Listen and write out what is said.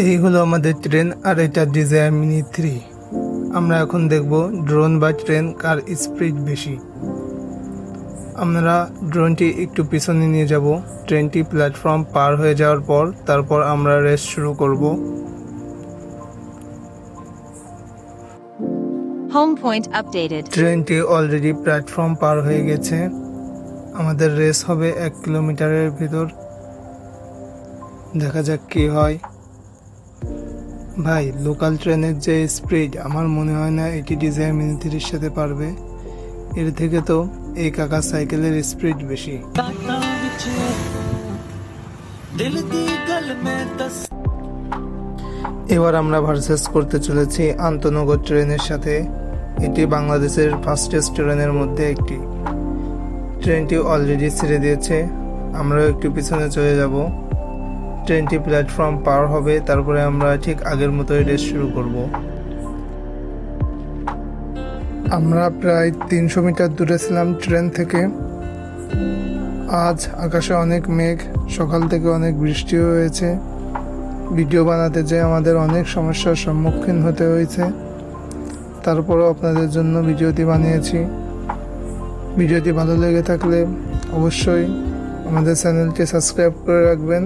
এই হলো আমাদের ট্রেন, আর এটা ডিজায়ার মিনি 3। আমরা এখন দেখব ড্রোন বা ট্রেন কার স্পিড বেশি। আমরা ড্রোনটি একটু পিছনে নিয়ে যাব। ট্রেনটি প্ল্যাটফর্ম পার হয়ে যাওয়ার পর তারপর আমরা রেস শুরু করব। Home point updated. ট্রেনটি অলরেডি প্ল্যাটফর্ম পার হয়ে গেছে। আমাদের রেস হবে 1 কিলোমিটারের ভিতর। দেখা যাক কি হয়। ভাই, লোকাল ট্রেনের যে স্পিড, আমার মনে হয় না এটি ডিজায়ার মিনি 3-এর সাথে পারবে। এর থেকে তো এই কাকা সাইকেলের স্পিড বেশি। এবার আমরা ভার্সেস করতে চলেছি আন্তনগর ট্রেনের সাথে। এটি বাংলাদেশের ফাস্টেস্ট ট্রেনের মধ্যে একটি। ট্রেনটি অলরেডি ছেড়ে দিয়েছে, আমরাও একটু পিছনে চলে যাব। ট্রেনটি প্ল্যাটফর্ম পার হবে, তারপরে আমরা ঠিক আগের মতোই রেস শুরু করব। আমরা প্রায় 300 মিটার দূরে ছিলাম ট্রেন থেকে। আজ আকাশে অনেক মেঘ, সকাল থেকে অনেক বৃষ্টিও হয়েছে। ভিডিও বানাতে যেয়ে আমাদের অনেক সমস্যার সম্মুখীন হতে হয়েছে, তারপরও আপনাদের জন্য ভিডিওটি বানিয়েছি। ভিডিওটি ভালো লেগে থাকলে অবশ্যই আমাদের চ্যানেলটি সাবস্ক্রাইব করে রাখবেন।